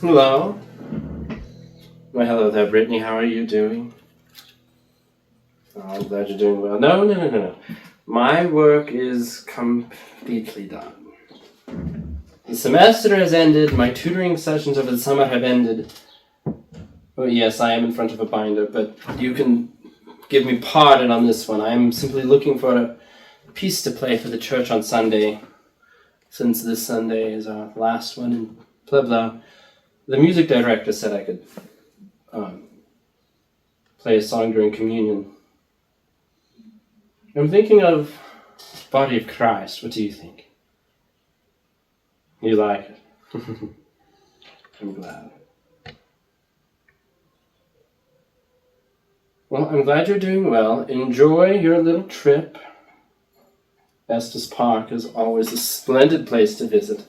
Hello. Well, hello there, Brittany. How are you doing? Oh, I'm glad you're doing well. No. My work is completely done. The semester has ended. My tutoring sessions over the summer have ended. Oh, yes, I am in front of a binder, but you can give me pardon on this one. I am simply looking for a piece to play for the church on Sunday, since this Sunday is our last one, and blah blah. The music director said I could play a song during communion. I'm thinking of Body of Christ. What do you think? You like it? I'm glad. Well, I'm glad you're doing well. Enjoy your little trip. Estes Park is always a splendid place to visit,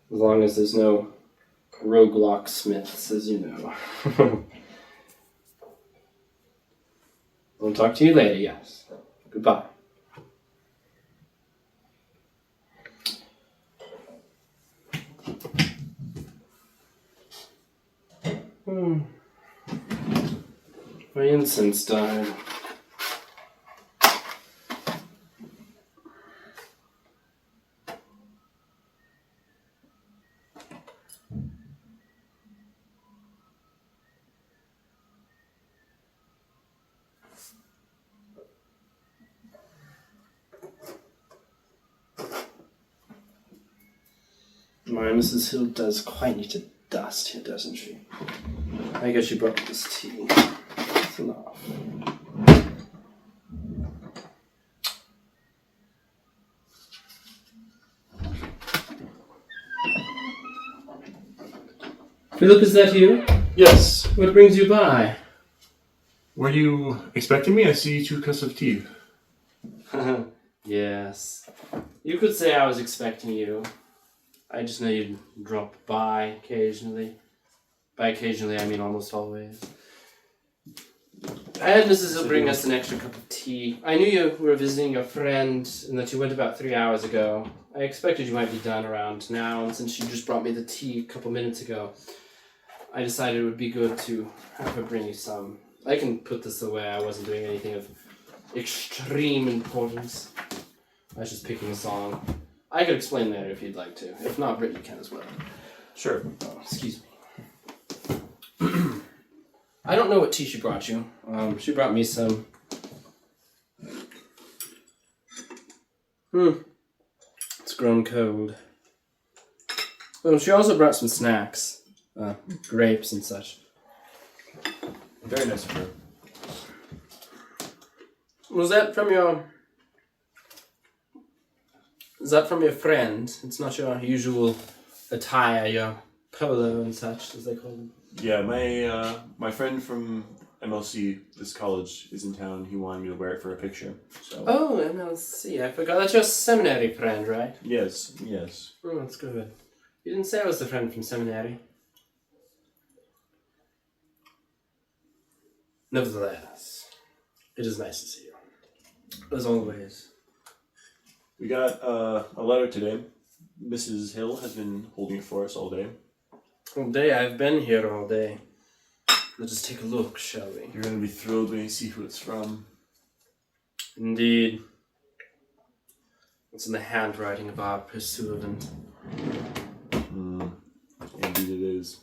as long as there's no rogue locksmiths, as you know. I'll talk to you later, yes. Goodbye. My incense died. My Mrs. Hill does quite need to dust here, doesn't she? I guess she brought me this tea. It's enough. Phillip, is that you? Yes. What brings you by? Were you expecting me? I see 2 cups of tea. Yes. You could say I was expecting you. I just know you'd drop by occasionally. By occasionally, I mean almost always. I had Mrs. Hill bring us an extra cup of tea. I knew you were visiting a friend and that you went about 3 hours ago. I expected you might be done around now, and since you just brought me the tea a couple minutes ago, I decided it would be good to have her bring you some. I can put this away. I wasn't doing anything of extreme importance. I was just picking a song. I could explain later if you'd like to. If not, Brittany can as well. Sure. Oh, excuse me. I don't know what tea she brought you. She brought me some. It's grown cold. Oh, she also brought some snacks. Grapes and such. Very nice of her. Was that from your... Is that from your friend? It's not your usual attire, your polo and such, as they call them. Yeah, my friend from MLC, this college, is in town. He wanted me to wear it for a picture. So. Oh, MLC. I forgot. That's your seminary friend, right? Yes. Oh, that's good. You didn't say I was the friend from seminary. Nevertheless, it is nice to see you. As always. We got a letter today. Mrs. Hill has been holding it for us all day. All day? I've been here all day. Let us take a look, shall we? You're going to be thrilled when you see who it's from. Indeed. It's in the handwriting of our Pursuivant. Indeed it is.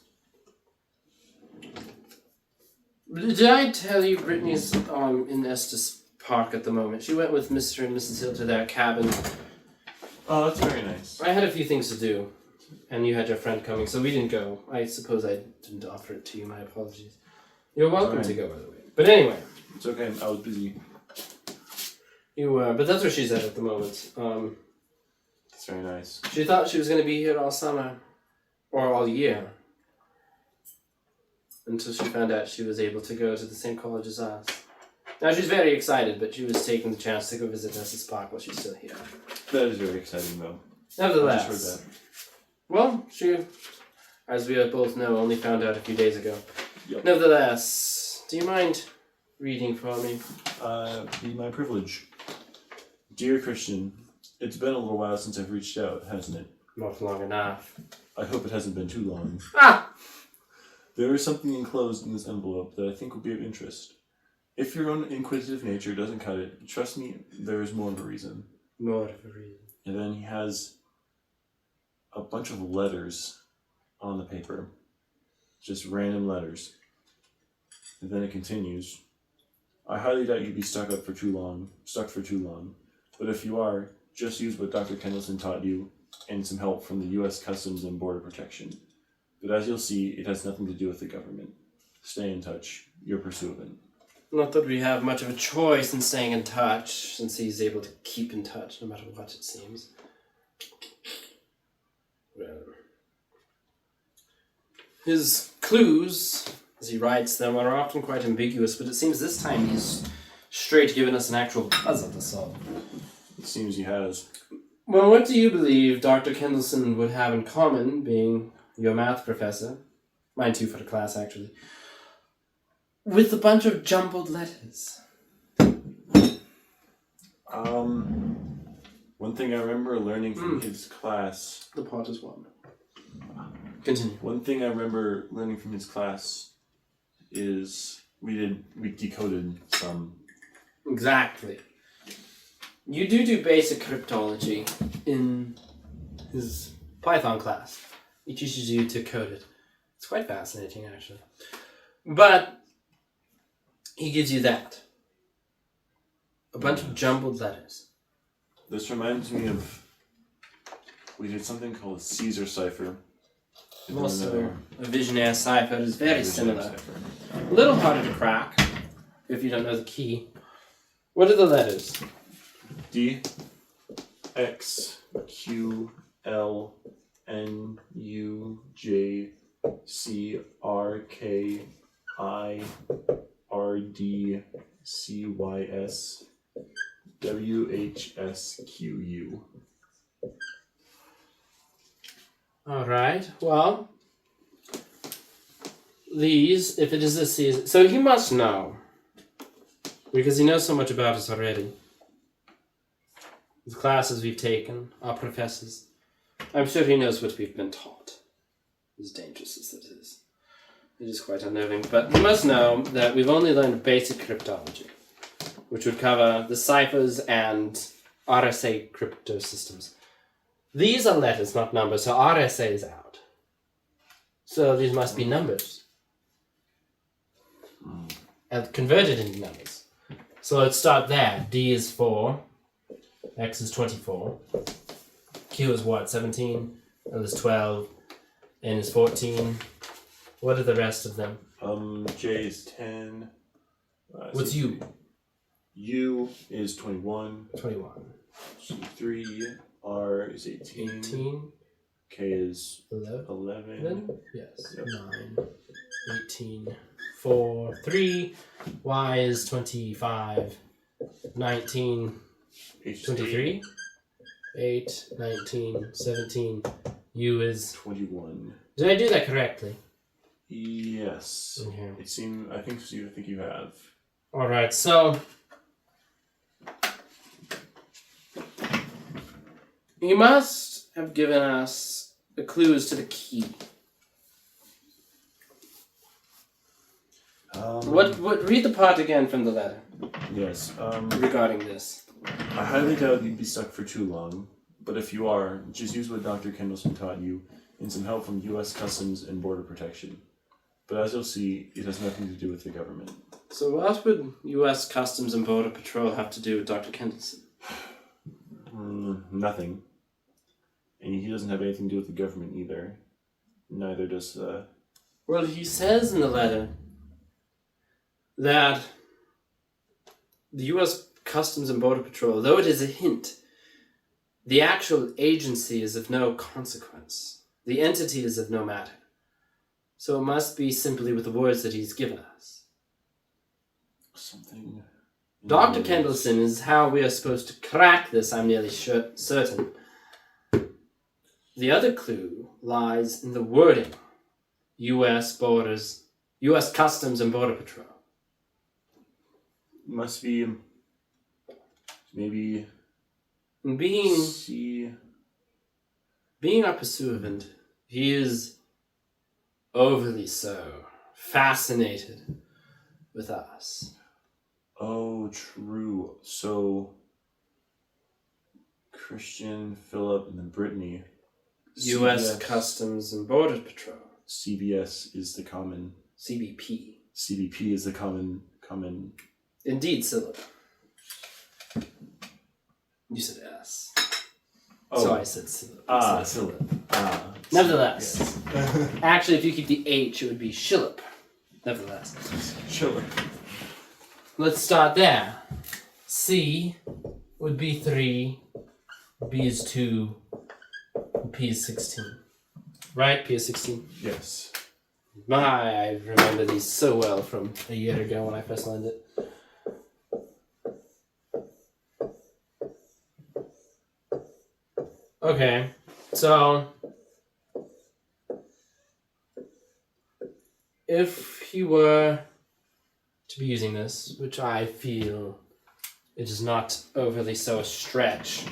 Did I tell you Brittany's in Estes Park at the moment? She went with Mr. and Mrs. Hill to their cabin. Oh, that's very nice. I had a few things to do, and you had your friend coming, so we didn't go. I suppose I didn't offer it to you. My apologies. You're welcome to go, by the way. But anyway. It's okay. I was busy. You were, but that's where she's at the moment. That's very nice. She thought she was going to be here all summer, or all year, until she found out she was able to go to the same college as us. Now, she's very excited, but she was taking the chance to go visit Estes Park while she's still here. That is very exciting, though. Nevertheless. I just heard that. Well, she, as we both know, only found out a few days ago. Yep. Nevertheless, do you mind reading for me? Be my privilege. Dear Christian, it's been a little while since I've reached out, hasn't it? Not long enough. I hope it hasn't been too long. Ah! There is something enclosed in this envelope that I think will be of interest. If your own inquisitive nature doesn't cut it, trust me, there is more of a reason. More of a reason. And then he has a bunch of letters on the paper. Just random letters. And then it continues. I highly doubt you'd be stuck for too long. But if you are, just use what Dr. Kendallson taught you and some help from the U.S. Customs and Border Protection. But as you'll see, it has nothing to do with the government. Stay in touch. Your Pursuivant. Not that we have much of a choice in staying in touch, since he's able to keep in touch no matter what it seems. Well, his clues, as he writes them, are often quite ambiguous, but it seems this time he's straight given us an actual puzzle to solve. It seems he has. Well, what do you believe Dr. Kendallson would have in common, being your math professor? Mine too, for the class, actually. With a bunch of jumbled letters. One thing I remember learning from his class... The pot is one. Continue. One thing I remember learning from his class is we decoded some. Exactly. You do basic cryptology in his Python class. He teaches you to code it. It's quite fascinating, actually. But he gives you that. A bunch of jumbled letters. This reminds me of... We did something called a Caesar cipher. Also, a Visionaire cipher is very similar. Cipher. A little harder to crack, if you don't know the key. What are the letters? D, X, Q, L, N, U, J, C, R, K, I, R, D, C, Y, S, W, H, S, Q, U. Alright, well, these, if it is a season, so he must know, because he knows so much about us already. The classes we've taken, our professors, I'm sure he knows what we've been taught, as dangerous as it is. It is quite unnerving, but he must know that we've only learned basic cryptology, which would cover the ciphers and RSA crypto systems. These are letters, not numbers, so RSA is out. So these must be numbers. And converted into numbers. So let's start there. D is 4. X is 24. Q is what? 17. L is 12. N is 14. What are the rest of them? J is 10. What's U? U is 21. 21. C3. R is 18. 18. K is 11. 11. Yes. Yep. 9. 18. 4. 3. Y is 25. 19. H is 23. 8. 19. 17. U is... 21. Did I do that correctly? Yes. Okay. It seemed. I think so. I think you have. Alright, so... You must have given us the clues to the key. What? Read the part again from the letter Yes. regarding this. I highly doubt you'd be stuck for too long, but if you are, just use what Dr. Kendallson taught you and some help from U.S. Customs and Border Protection. But as you'll see, it has nothing to do with the government. So what would U.S. Customs and Border Patrol have to do with Dr. Kendallson? Nothing. And he doesn't have anything to do with the government either. Neither does Well, he says in the letter that the U.S. Customs and Border Patrol, though it is a hint, the actual agency is of no consequence. The entity is of no matter. So it must be simply with the words that he's given us. something. Dr. Kendallson is how we are supposed to crack this, I'm nearly certain. The other clue lies in the wording. U.S. Customs and Border Patrol. Must be maybe And being C. being our pursuivant, he is overly so fascinated with us. Oh, true. So, Christian, Phillip, and then Brittany. U.S. Customs and Border Patrol. CBS is the common. CBP. CBP is the common. Indeed, Phillip. You said S. Oh. So I said Phillip. Phillip. Nevertheless. Yes. Actually, if you keep the H, it would be Phillip. Nevertheless. Phillip. Let's start there. C would be 3, B is 2, P is 16. Right? P is 16. Yes. I remember these so well from a year ago when I first learned it. Okay, so if he were to be using this, which I feel it is not overly so a stretch,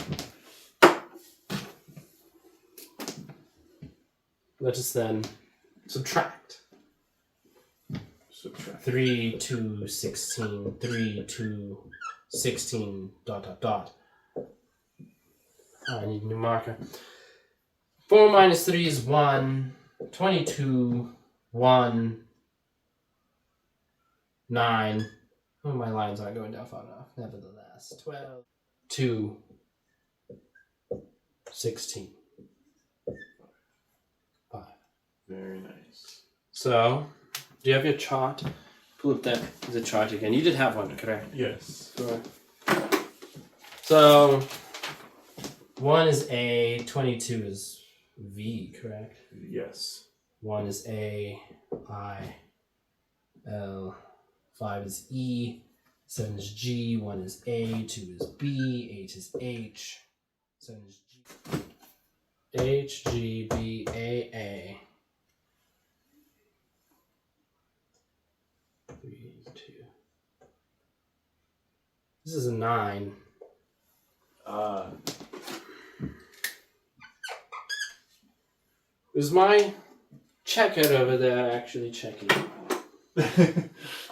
let us then subtract. 3, 2, 16, 3, 2, 16, ... I need a new marker. 4 minus 3 is 1, 22, 1, 9. Oh, my lines aren't going down far enough. Nevertheless, 12, 2, 16, 5. Very nice. So, do you have your chart? Pull up the chart again. You did have one, correct? Yes. Sure. So, 1 is A, 22 is V, correct? Yes. 1 is A, I, L, 5 is E, 7 is G, 1 is A, 2 is B, 8 is H, 7 is G. H, G, B, A. 3, 2. This is a 9. Is my checker over there actually checking?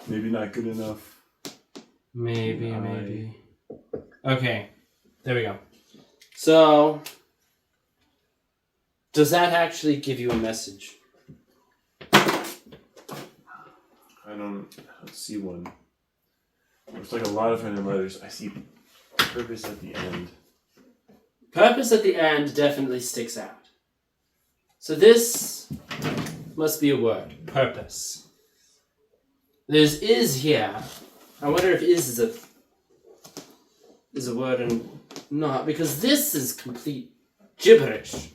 Maybe not good enough. Maybe. Okay, there we go. So, does that actually give you a message? I don't see one. There's like a lot of random letters. I see purpose at the end. Purpose at the end definitely sticks out. So this must be a word. Purpose. There's is here. I wonder if is a word and not, because this is complete gibberish.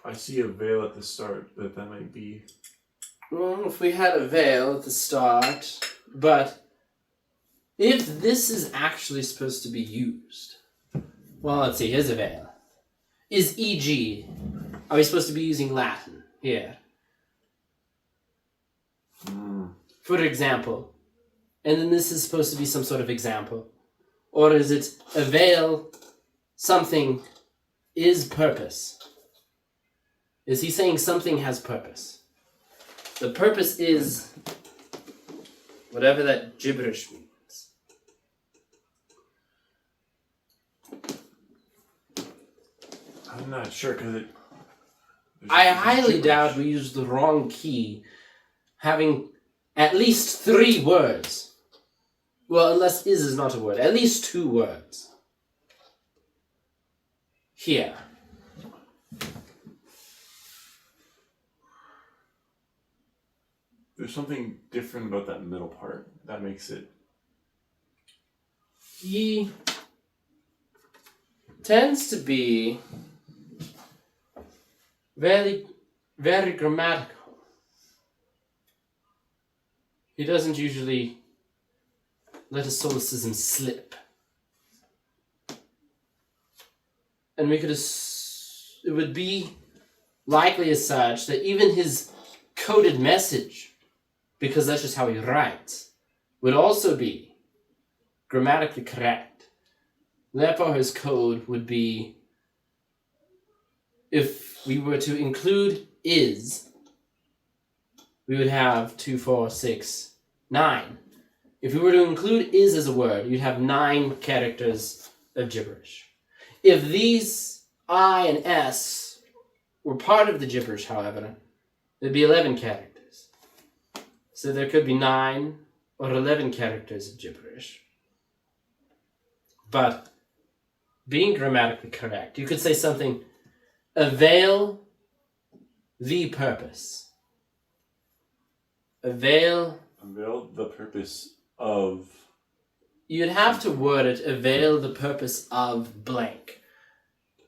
I see a veil at the start, but that might be... Well, if we had a veil at the start, but if this is actually supposed to be used, well, let's see, here's a veil. Is e.g., are we supposed to be using Latin here? For example. And then this is supposed to be some sort of example. Or is it a veil, something is purpose? Is he saying something has purpose? The purpose is whatever that gibberish means. I'm not sure, because I highly doubt we used the wrong key, having at least 3 words. Well, unless is not a word. At least 2 words. Here. There's something different about that middle part. That makes it... He tends to be very, very grammatical. He doesn't usually let a solecism slip. And we could it would be likely as such that even his coded message, because that's just how he writes, would also be grammatically correct. Therefore, his code would be, if we were to include is, we would have 2, 4, 6, 9. If we were to include is as a word, you'd have 9 characters of gibberish. If these I and S were part of the gibberish, however, there'd be 11 characters. So there could be 9 or 11 characters of gibberish. But being grammatically correct, you could say something, avail the purpose. Avail the purpose of... You'd have to word it, avail the purpose of blank.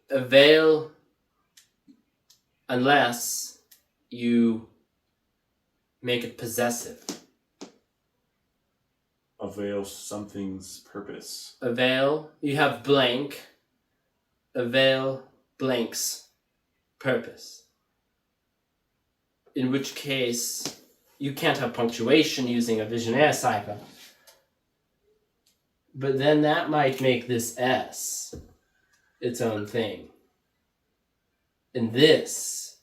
Avail unless you make it possessive. Avail something's purpose. Avail, you have blank. Avail blank's purpose. In which case, you can't have punctuation using a visionaire cipher. But then that might make this S its own thing. And this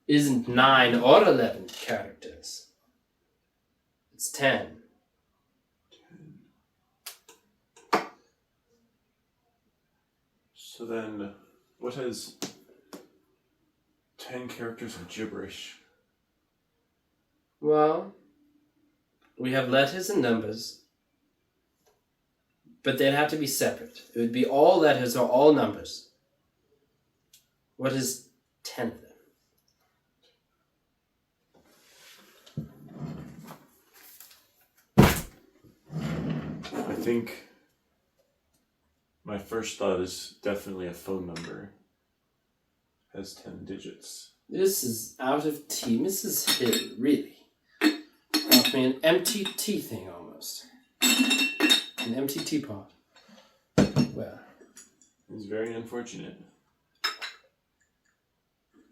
isn't 9 or 11 characters. It's 10. So then, what is 10 characters of gibberish? Well, we have letters and numbers, but they'd have to be separate. It would be all letters or all numbers. What is 10 of them? I think my first thought is definitely a phone number. Has 10 digits. This is out of tea. Mrs. Hill, really. I mean, an empty tea thing almost. An empty teapot. Well. It's very unfortunate.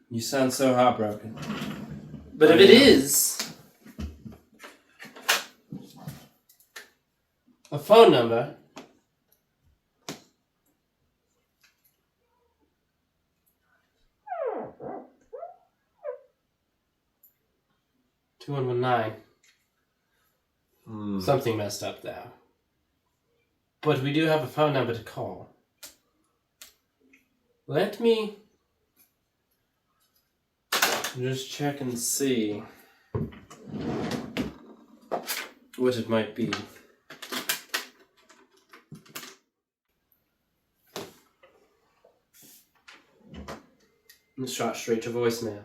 You sound so heartbroken. But if it is a phone number, (2119). Something messed up there. But we do have a phone number to call. Let me just check and see what it might be. It's shot straight to voicemail.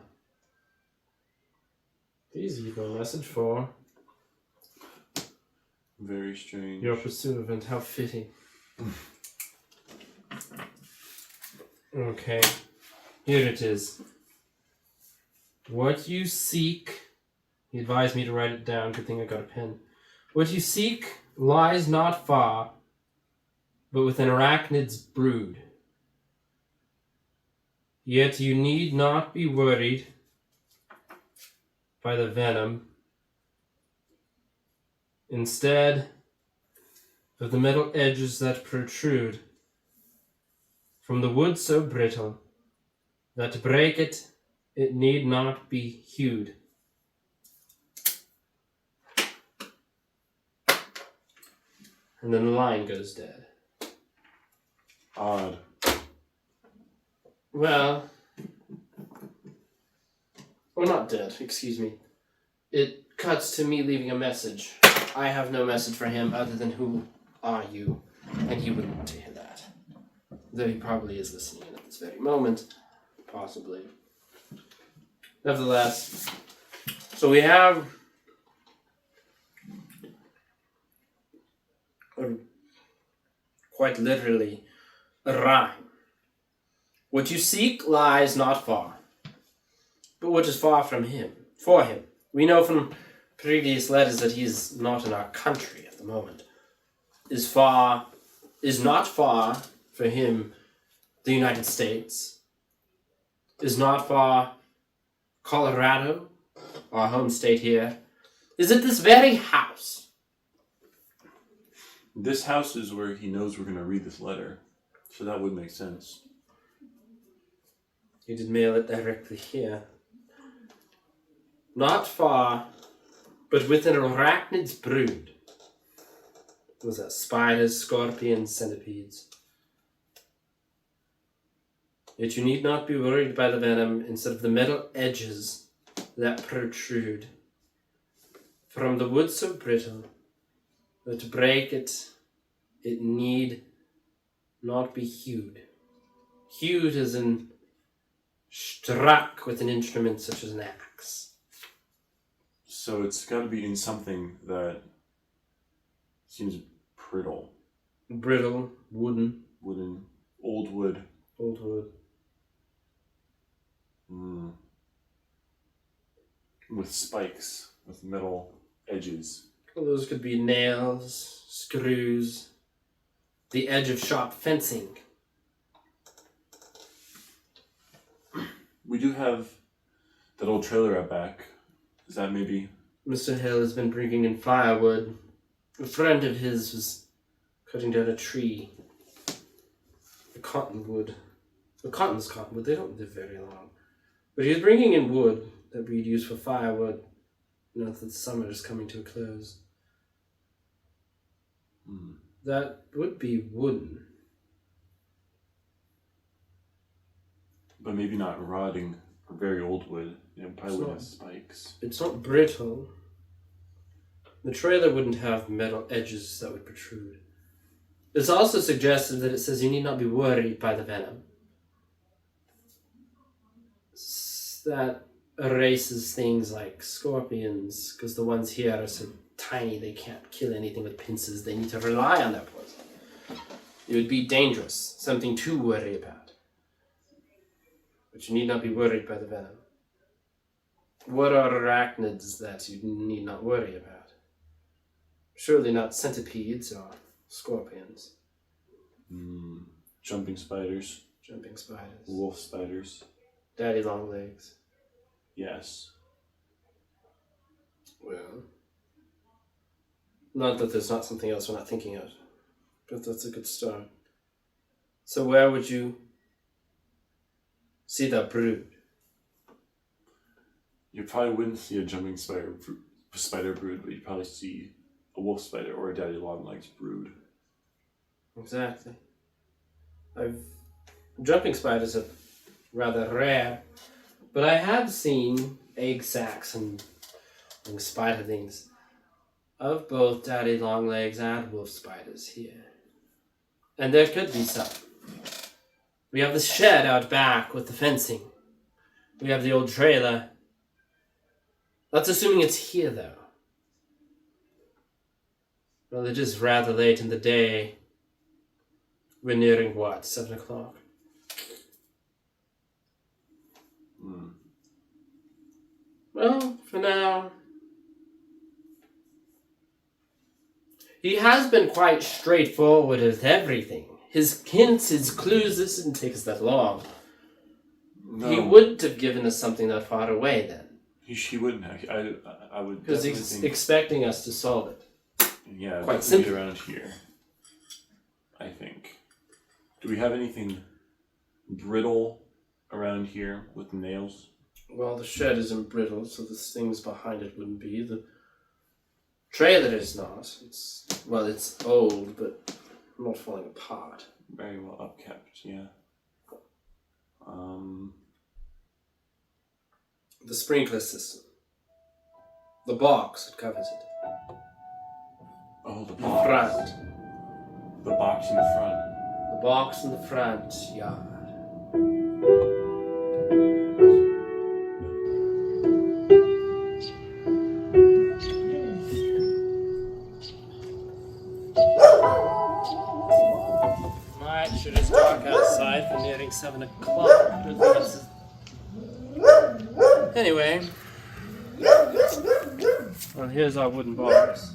Please leave a message for very strange. your pursuivant. How fitting. Okay, here it is. What you seek, he advised me to write it down, good thing I got a pen. What you seek lies not far, but with an arachnid's brood. Yet you need not be worried by the venom. Instead of the metal edges that protrude from the wood so brittle that to break it, it need not be hewed. And then the line goes dead. Odd. Well, not dead, excuse me. It cuts to me leaving a message. I have no message for him other than who are you, and he wouldn't want to hear that. Though he probably is listening in at this very moment, possibly. Nevertheless, so we have quite literally a rhyme. What you seek lies not far, but what is far from him, for him. We know from previous letters that he is not in our country at the moment. Is not far for him the United States. Is not far Colorado, our home state here. Is it this very house? This house is where he knows we're going to read this letter. So that would make sense. You did mail it directly here. Not far, but with an arachnid's brood. What was that? Spiders, scorpions, centipedes. Yet you need not be worried by the venom instead of the metal edges that protrude. From the wood so brittle that to break it, it need not be hewed. Hewed as in struck with an instrument such as an axe. So it's got to be in something that seems brittle. Brittle, wooden. Wooden, old wood. Old wood. With spikes, with metal edges. Well, those could be nails, screws, the edge of sharp fencing. We do have that old trailer out back. Is that maybe? Mr. Hill has been bringing in firewood. A friend of his was cutting down a tree. The cottonwood. The cotton's cottonwood. They don't live very long. But he was bringing in wood that we'd use for firewood now that the summer is coming to a close. That would be wooden. But maybe not rotting or very old wood. It probably wouldn't have spikes. It's not brittle. The trailer wouldn't have metal edges that would protrude. It's also suggested that it says you need not be worried by the venom. That erases things like scorpions, because the ones here are so tiny they can't kill anything with pincers. They need to rely on their poison. It would be dangerous, something to worry about. But you need not be worried by the venom. What are arachnids that you need not worry about? Surely not centipedes or scorpions. Jumping spiders. Jumping spiders. Wolf spiders. Daddy long legs. Yes. Well, not that there's not something else we're not thinking of, but that's a good start. So where would you see that brood? You probably wouldn't see a jumping spider brood, but you'd probably see a wolf spider or a daddy longlegs brood. Exactly. Jumping spiders are rather rare, but I have seen egg sacs and spiderlings of both daddy longlegs and wolf spiders here. And there could be some. We have the shed out back with the fencing. We have the old trailer. That's assuming it's here, though. Well, it is rather late in the day. We're nearing, what, 7 o'clock? Well, for now... He has been quite straightforward with everything. His hints, his clues, this didn't take us that long. No. He wouldn't have given us something that far away then. He wouldn't have. I would because he's expecting us to solve it. Yeah, quite simply around here. I think. Do we have anything brittle around here with nails? Well, the shed isn't brittle, so the things behind it wouldn't be. The trailer is not. It's old, but not falling apart. Very well upkept, yeah. The sprinkler system. The box that covers it. Oh, the box. The front. The box in the front. The box in the front yard. Might should just walk outside for nearing 7 o'clock. Anyway. Well, here's our wooden box.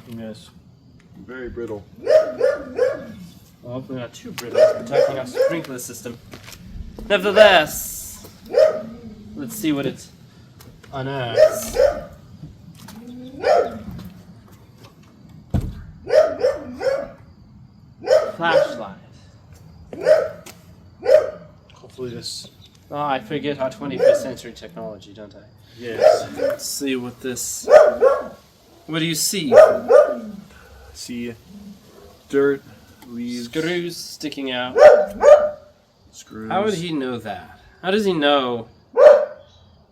Yes. Very brittle. Well, hopefully not too brittle, protecting our sprinkler system. Nevertheless, let's see what it unearths. Yes. Oh, I forget our 21st century technology, don't I? Yes. Let's see what this... What do you see? See dirt, leaves, Screws sticking out. screws. How would he know that? How does he know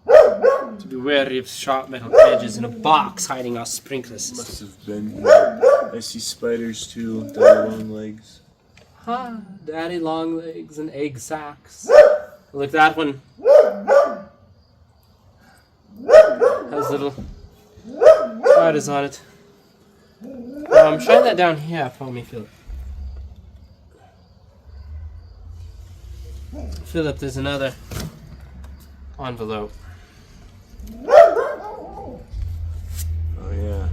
to be wary of sharp metal edges in a box hiding our sprinkler system? Must have been here. I see spiders too, with their long legs. Huh, daddy long legs and egg sacs. Look, that one has little spiders on it. Shine that down here for me, Philip. Philip, there's another envelope. Oh yeah.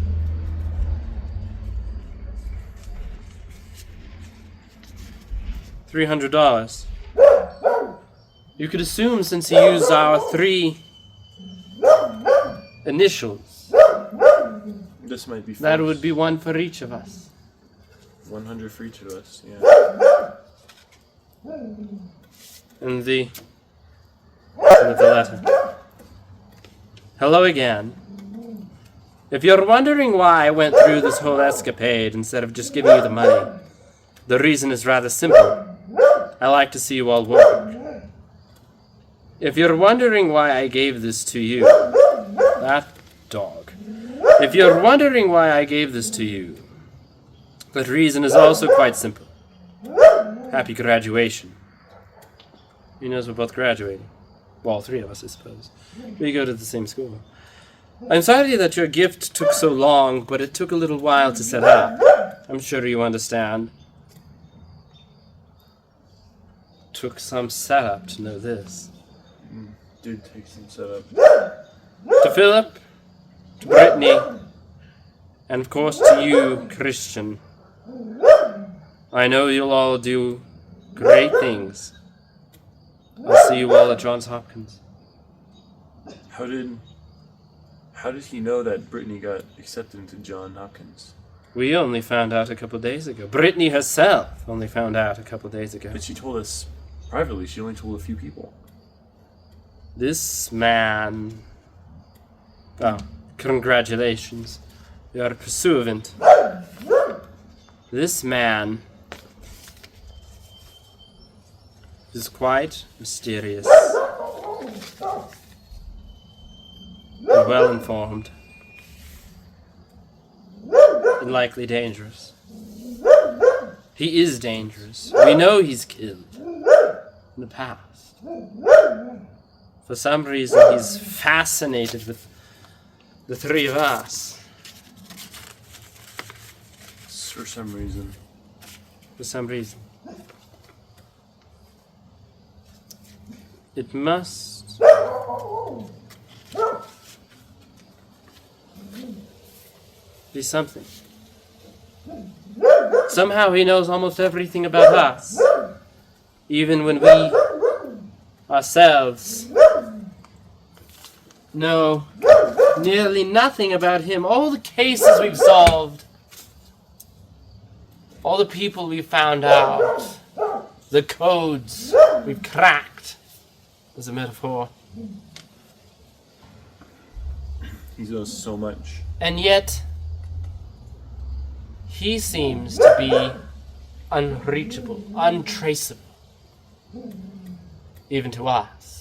$300. You could assume, since he used our 3 initials, This might be that false. would be one for each of us. 100 for each of us, yeah. And the letter. Hello again. If you're wondering why I went through this whole escapade instead of just giving you the money, the reason is rather simple. I like to see you all work. If you're wondering why I gave this to you, that dog. If you're wondering why I gave this to you, the reason is also quite simple. Happy graduation. He knows we're both graduating. Well, all 3 of us, I suppose. We go to the same school. I'm sorry that your gift took so long, but it took a little while to set up. I'm sure you understand. Took some setup to know this. Did take some setup. To Philip, to Brittany, and of course to you, Christian. I know you'll all do great things. I'll see you all at Johns Hopkins. How did he know that Brittany got accepted into Johns Hopkins? We only found out a couple days ago. Brittany herself only found out a couple days ago. But she told us privately. She only told a few people. This man... Oh, congratulations. You are a Pursuivant. This man is quite mysterious and well informed and likely dangerous. He is dangerous. We know he's killed in the past. For some reason, he's fascinated with the 3 of us. For some reason. For some reason. It must be something. Somehow he knows almost everything about us. Even when we ourselves know nearly nothing about him. All the cases we've solved, all the people we've found out, the codes we've cracked, as a metaphor. He knows so much. And yet, he seems to be unreachable, untraceable, even to us.